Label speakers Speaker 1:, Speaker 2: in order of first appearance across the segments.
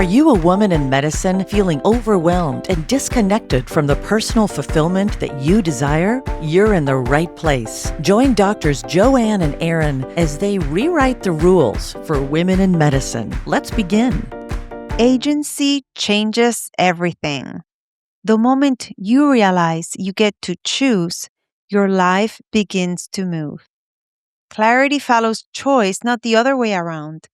Speaker 1: you a woman in medicine feeling overwhelmed and disconnected from the personal fulfillment that you desire? You're in the right place. Join doctors Joanne and Aaron as they rewrite the rules for women in medicine. Let's begin.
Speaker 2: Agency changes everything. The moment you realize you get to choose, your life begins to move. Clarity follows choice, not the other way around.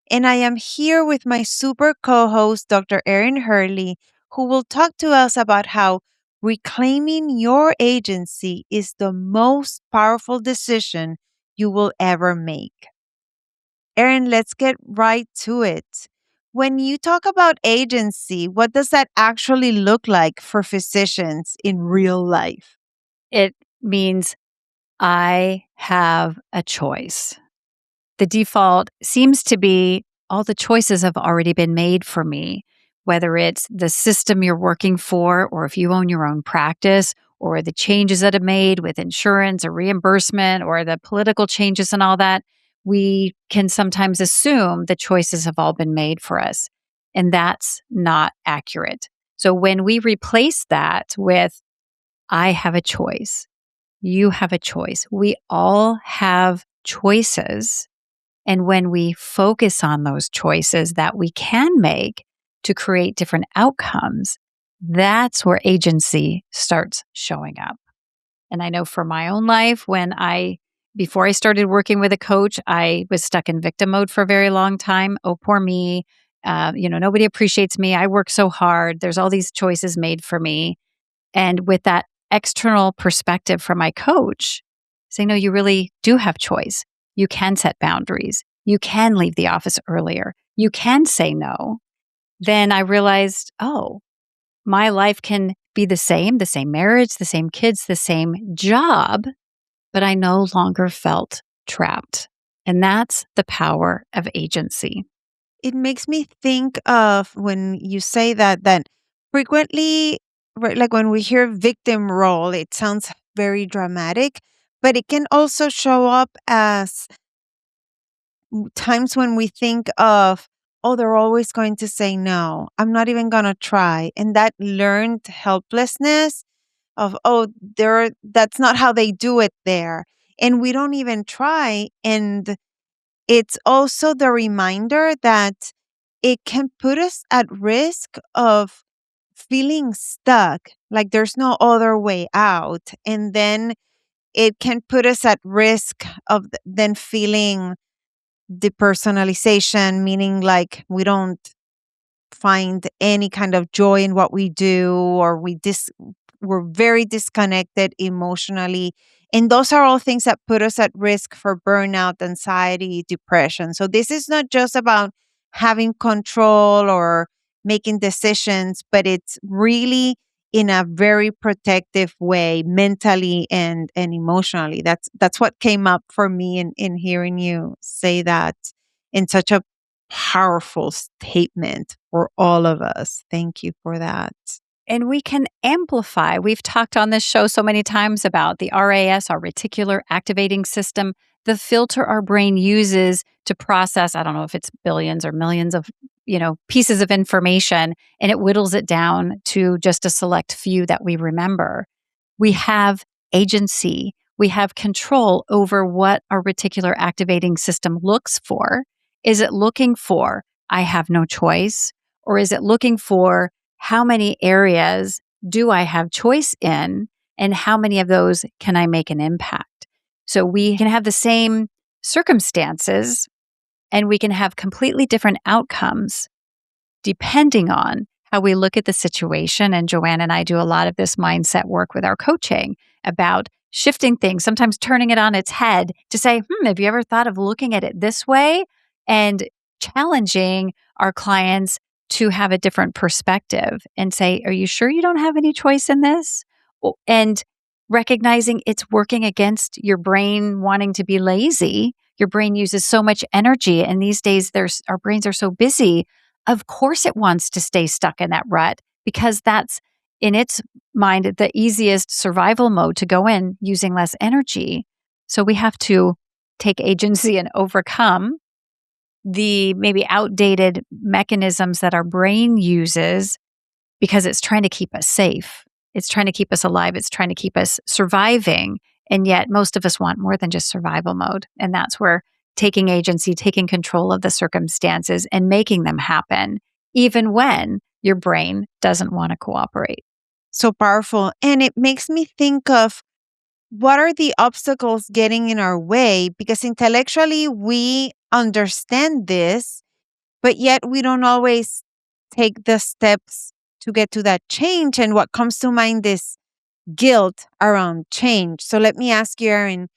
Speaker 2: And I am here with my super co-host, Dr. Erin Hurley, who will talk to us about how reclaiming your agency is the most powerful decision you will ever make. Erin, let's get right to it. When you talk about agency, what does that actually look like for physicians in real life?
Speaker 3: It means I have a choice. The default seems to be all the choices have already been made for me, whether it's the system you're working for, or if you own your own practice, or the changes that are made with insurance or reimbursement, or the political changes and all that. We can sometimes assume the choices have all been made for us, and that's not accurate. So when we replace that with, I have a choice, you have a choice, we all have choices. And when we focus on those choices that we can make to create different outcomes, that's where agency starts showing up. And I know for my own life, before I started working with a coach, I was stuck in victim mode for a very long time. Oh, poor me. Nobody appreciates me. I work so hard. There's all these choices made for me. And with that external perspective from my coach, saying, no, you really do have choice. You can set boundaries. You can leave the office earlier. You can say no. Then I realized, my life can be the same marriage, the same kids, the same job, but I no longer felt trapped. And that's the power of agency.
Speaker 2: It makes me think of when you say that frequently, right, like when we hear victim role, it sounds very dramatic, but it can also show up as times when we think of, they're always going to say no. I'm not even going to try. And that learned helplessness of, that's not how they do it there. And we don't even try. And it's also the reminder that it can put us at risk of feeling stuck, like there's no other way out. And then it can put us at risk of then feeling depersonalization, meaning like we don't find any kind of joy in what we do, or we're very disconnected emotionally. And those are all things that put us at risk for burnout, anxiety, depression. So this is not just about having control or making decisions, but it's really in a very protective way, mentally and emotionally. That's what came up for me in hearing you say that in such a powerful statement for all of us. Thank you for that.
Speaker 3: And we can amplify. We've talked on this show so many times about the RAS, our reticular activating system, the filter our brain uses to process, I don't know if it's billions or millions of, pieces of information, and it whittles it down to just a select few that we remember. We have agency. We have control over what our reticular activating system looks for. Is it looking for, I have no choice? Or is it looking for, how many areas do I have choice in, and how many of those can I make an impact? So we can have the same circumstances, and we can have completely different outcomes depending on how we look at the situation. And Joanne and I do a lot of this mindset work with our coaching about shifting things, sometimes turning it on its head to say, have you ever thought of looking at it this way? And challenging our clients to have a different perspective and say, are you sure you don't have any choice in this? And recognizing it's working against your brain wanting to be lazy. Your brain uses so much energy, and these days our brains are so busy. Of course it wants to stay stuck in that rut, because that's, in its mind, the easiest survival mode to go in, using less energy. So we have to take agency and overcome the maybe outdated mechanisms that our brain uses because it's trying to keep us safe. It's trying to keep us alive. It's trying to keep us surviving. And yet most of us want more than just survival mode. And that's where taking agency, taking control of the circumstances and making them happen, even when your brain doesn't want to cooperate.
Speaker 2: So powerful. And it makes me think of what are the obstacles getting in our way? Because intellectually, we understand this, but yet we don't always take the steps to get to that change. And what comes to mind is guilt around change. So let me ask you, Erin,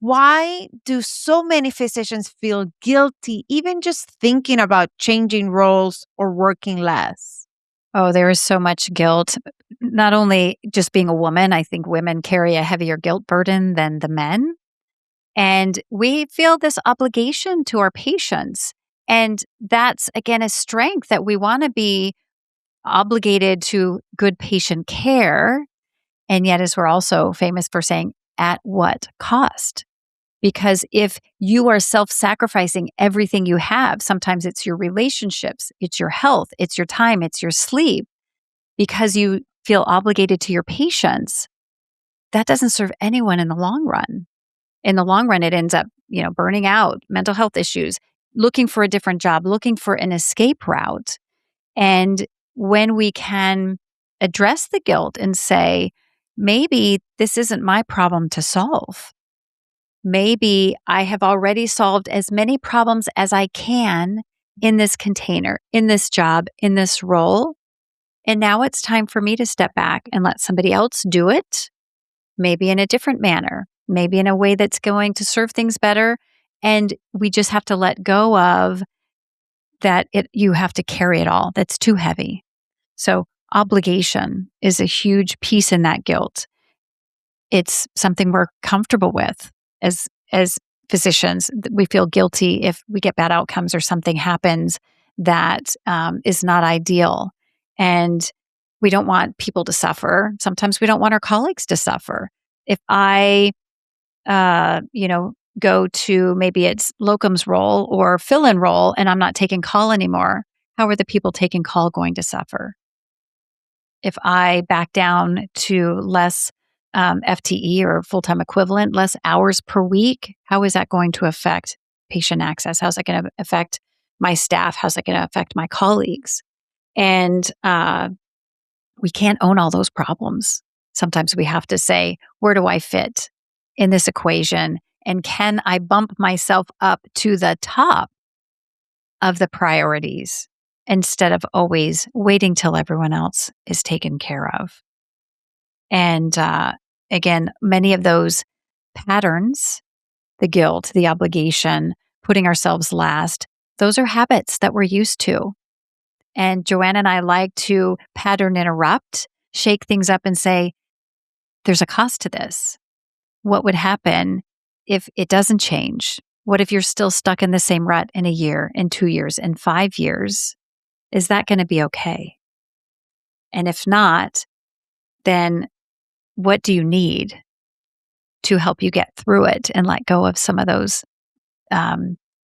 Speaker 2: why do so many physicians feel guilty even just thinking about changing roles or working less?
Speaker 3: Oh, there is so much guilt. Not only just being a woman, I think women carry a heavier guilt burden than the men. And we feel this obligation to our patients. And that's, again, a strength that we want to be obligated to good patient care. And yet, as we're also famous for saying, at what cost? Because if you are self-sacrificing everything you have, sometimes it's your relationships, it's your health, it's your time, it's your sleep, because you feel obligated to your patients, that doesn't serve anyone in the long run. In the long run, it ends up, burning out, mental health issues, looking for a different job, looking for an escape route. And when we can address the guilt and say, maybe this isn't my problem to solve. Maybe I have already solved as many problems as I can in this container, in this job, in this role. And now it's time for me to step back and let somebody else do it, maybe in a different manner, maybe in a way that's going to serve things better. And we just have to let go of that you have to carry it all. That's too heavy. So obligation is a huge piece in that guilt. It's something we're comfortable with as physicians. We feel guilty if we get bad outcomes or something happens that is not ideal. And we don't want people to suffer. Sometimes we don't want our colleagues to suffer. If I, go to maybe it's locums role or fill-in role and I'm not taking call anymore, how are the people taking call going to suffer? If I back down to less FTE or full-time equivalent, less hours per week, how is that going to affect patient access? How's that going to affect my staff? How's that going to affect my colleagues? And we can't own all those problems. Sometimes we have to say, where do I fit in this equation? And can I bump myself up to the top of the priorities instead of always waiting till everyone else is taken care of? And again, many of those patterns, the guilt, the obligation, putting ourselves last, those are habits that we're used to. And Joanna and I like to pattern interrupt, shake things up and say, there's a cost to this. What would happen if it doesn't change? What if you're still stuck in the same rut in a year, in 2 years, in 5 years? Is that going to be okay? And if not, then what do you need to help you get through it and let go of some of those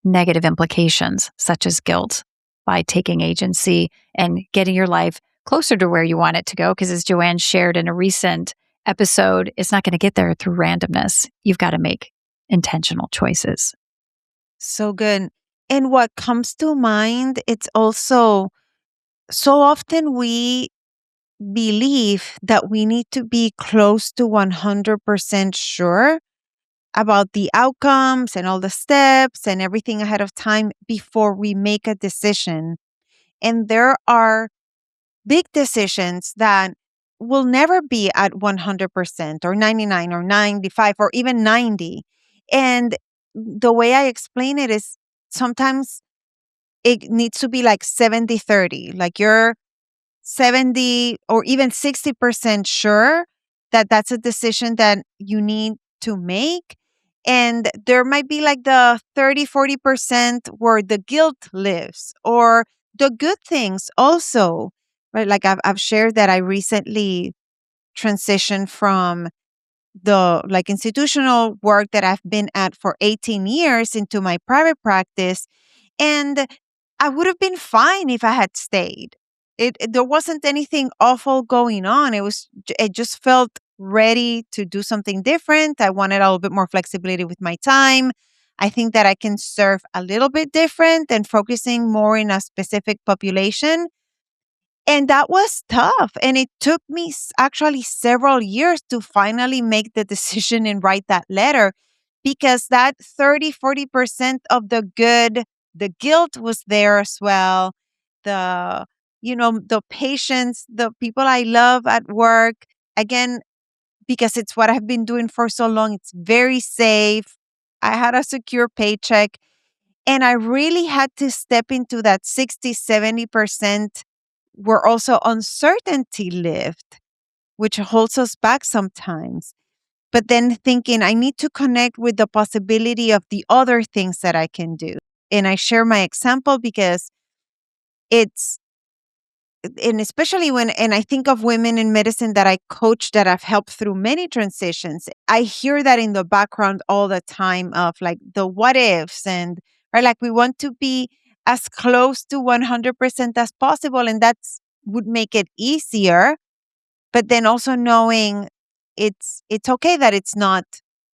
Speaker 3: negative implications, such as guilt, by taking agency and getting your life closer to where you want it to go? Because as Joanne shared in a recent episode, it's not going to get there through randomness. You've got to make intentional choices.
Speaker 2: So good. And what comes to mind, it's also so often we believe that we need to be close to 100% sure about the outcomes and all the steps and everything ahead of time before we make a decision. And there are big decisions that will never be at 100% or 99 or 95 or even 90. And the way I explain it is sometimes it needs to be like 70-30, like you're 70 or even 60% sure that that's a decision that you need to make. And there might be like the 30-40% where the guilt lives or the good things also, right? Like I've shared that I recently transitioned from the like institutional work that I've been at for 18 years into my private practice. And I would have been fine if I had stayed. There wasn't anything awful going on. It just felt ready to do something different. I wanted a little bit more flexibility with my time. I think that I can serve a little bit different and focusing more in a specific population. And that was tough. And it took me actually several years to finally make the decision and write that letter, because that 30-40% of the guilt was there as well. The, the patients, the people I love at work, again, because it's what I've been doing for so long. It's very safe. I had a secure paycheck. And I really had to step into that 60-70% where also uncertainty lived, which holds us back sometimes. But then thinking, I need to connect with the possibility of the other things that I can do. And I share my example because it's, and especially and I think of women in medicine that I coach that have helped through many transitions, I hear that in the background all the time of like the what ifs and, right, like we want to be as close to 100% as possible. And that's would make it easier. But then also knowing it's okay that it's not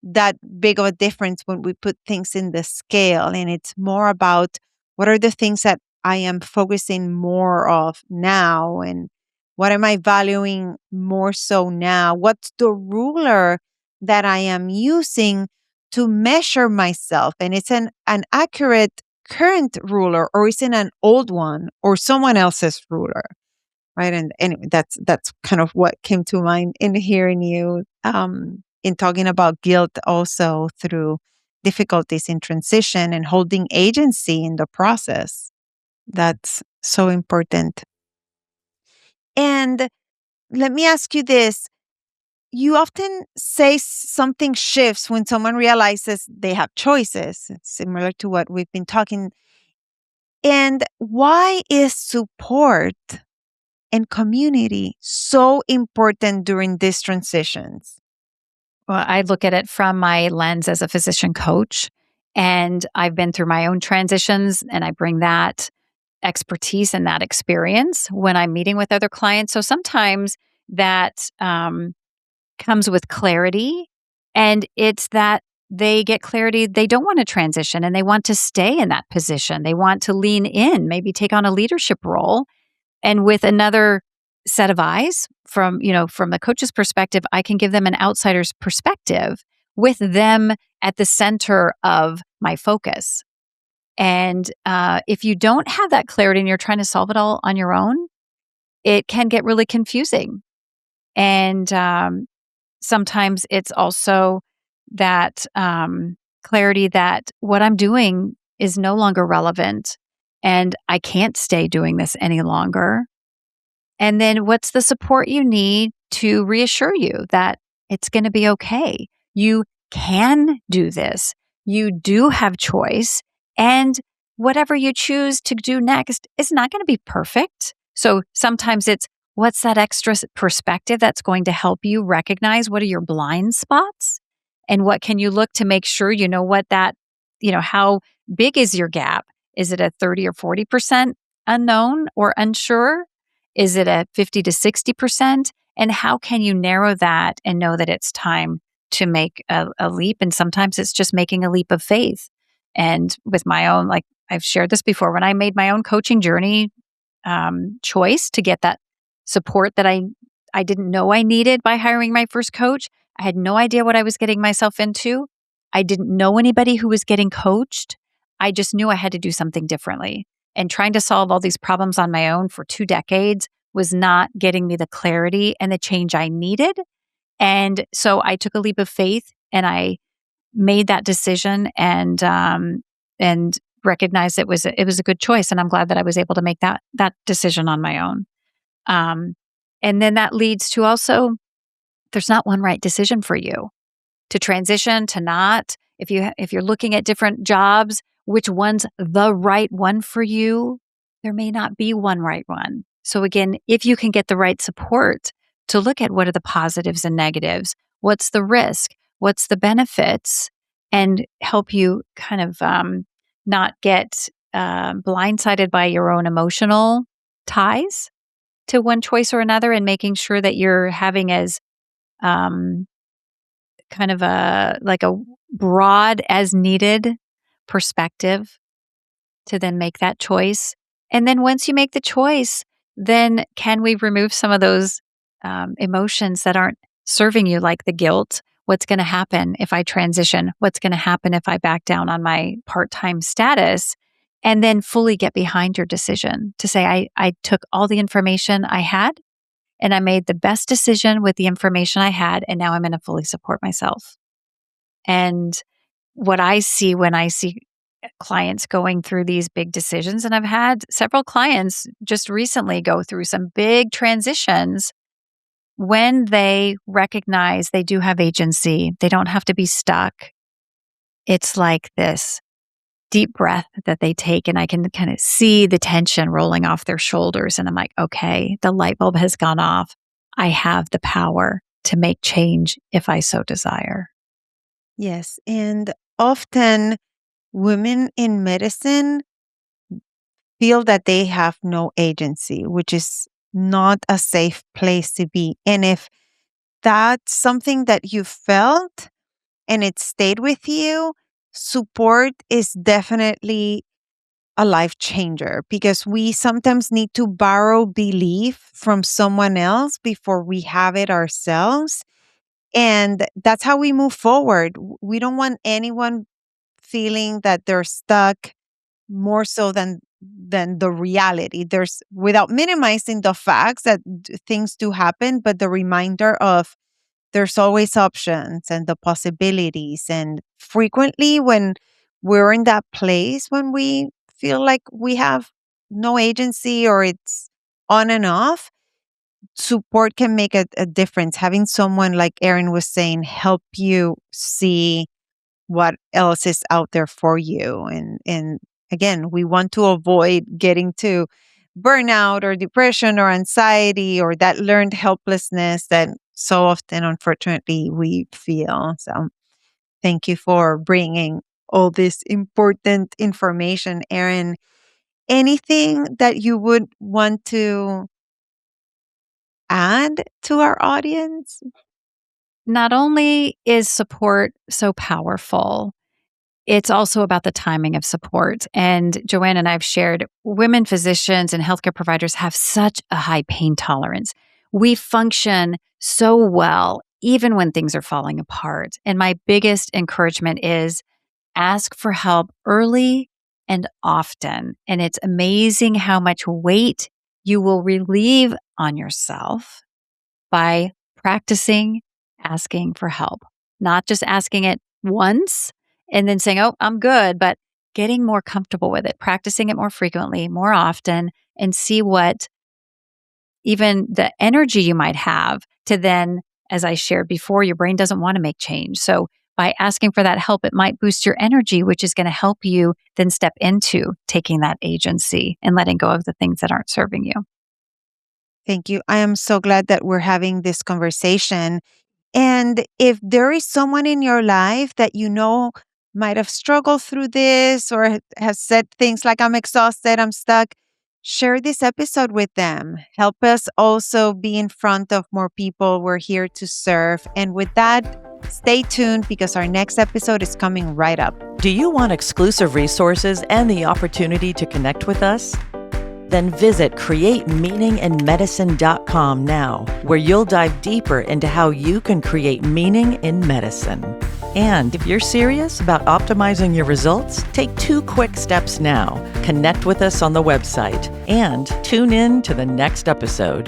Speaker 2: that big of a difference when we put things in the scale. And it's more about what are the things that I am focusing more of now, and what am I valuing more so now? What's the ruler that I am using to measure myself? And it's an accurate current ruler, or is it an old one or someone else's ruler? Right. And anyway, that's kind of what came to mind in hearing you in talking about guilt also through difficulties in transition and holding agency in the process. That's so important. And let me ask you this. You often say something shifts when someone realizes they have choices, similar to what we've been talking. And why is support and community so important during these transitions?
Speaker 3: Well, I look at it from my lens as a physician coach, and I've been through my own transitions, and I bring that expertise and that experience when I'm meeting with other clients. So sometimes that comes with clarity, and it's that they get clarity. They don't want to transition and they want to stay in that position. They want to lean in, maybe take on a leadership role. And with another set of eyes from the coach's perspective, I can give them an outsider's perspective with them at the center of my focus. And if you don't have that clarity and you're trying to solve it all on your own, it can get really confusing. And sometimes it's also that clarity that what I'm doing is no longer relevant and I can't stay doing this any longer. And then what's the support you need to reassure you that it's going to be okay? You can do this. You do have choice. And whatever you choose to do next is not going to be perfect. So sometimes it's what's that extra perspective that's going to help you recognize what are your blind spots and what can you look to make sure you know what that, how big is your gap? Is it a 30 or 40% unknown or unsure? Is it a 50 to 60%? And how can you narrow that and know that it's time to make a leap? And sometimes it's just making a leap of faith. And with my own, like I've shared this before, when I made my own coaching journey choice to get that support that I didn't know I needed by hiring my first coach, I had no idea what I was getting myself into. I didn't know anybody who was getting coached. I just knew I had to do something differently. And trying to solve all these problems on my own for 2 decades was not getting me the clarity and the change I needed. And so I took a leap of faith and I made that decision and recognized it was a good choice. And I'm glad that I was able to make that decision on my own. And then that leads to also, there's not one right decision for you to transition to not. If you're looking at different jobs, which one's the right one for you? There may not be one right one. So again, if you can get the right support to look at what are the positives and negatives, what's the risk, what's the benefits, and help you kind of not get blindsided by your own emotional ties to one choice or another, and making sure that you're having as um, kind of a broad as needed perspective to then make that choice. And then once you make the choice, then can we remove some of those emotions that aren't serving you, like the guilt? What's going to happen if I transition? What's going to happen if I back down on my part-time status? And then fully get behind your decision to say, I took all the information I had and I made the best decision with the information I had. And now I'm going to fully support myself. And what I see when I see clients going through these big decisions, and I've had several clients just recently go through some big transitions, when they recognize they do have agency, they don't have to be stuck. It's like this deep breath that they take, and I can kind of see the tension rolling off their shoulders. And I'm like, okay, the light bulb has gone off. I have the power to make change if I so desire.
Speaker 2: Yes. And often women in medicine feel that they have no agency, which is not a safe place to be. And if that's something that you felt and it stayed with you, support is definitely a life changer, because we sometimes need to borrow belief from someone else before we have it ourselves. And that's how we move forward. We don't want anyone feeling that they're stuck more so than the reality. There's, without minimizing the facts that things do happen, but the reminder of there's always options and the possibilities. And frequently when we're in that place when we feel like we have no agency or it's on and off, support can make a difference. Having someone, like Erin was saying, help you see what else is out there for you. And again, we want to avoid getting to burnout or depression or anxiety or that learned helplessness that so often, unfortunately, we feel. So thank you for bringing all this important information, Erin. Anything that you would want to add to our audience?
Speaker 3: Not only is support so powerful, it's also about the timing of support. And Joanne and I have shared, women physicians and healthcare providers have such a high pain tolerance. We function so well, even when things are falling apart. And my biggest encouragement is ask for help early and often. And it's amazing how much weight you will relieve on yourself by practicing asking for help, not just asking it once and then saying, oh, I'm good, but getting more comfortable with it, practicing it more frequently, more often, and see what even the energy you might have to then, as I shared before, your brain doesn't want to make change. So by asking for that help, it might boost your energy, which is going to help you then step into taking that agency and letting go of the things that aren't serving you.
Speaker 2: Thank you. I am so glad that we're having this conversation. And if there is someone in your life that you know might have struggled through this or has said things like, I'm exhausted, I'm stuck, share this episode with them. Help us also be in front of more people. We're here to serve. And with that, stay tuned because our next episode is coming right up.
Speaker 1: Do you want exclusive resources and the opportunity to connect with us? Then visit createmeaninginmedicine.com now, where you'll dive deeper into how you can create meaning in medicine. And if you're serious about optimizing your results, take 2 quick steps now. Connect with us on the website and tune in to the next episode.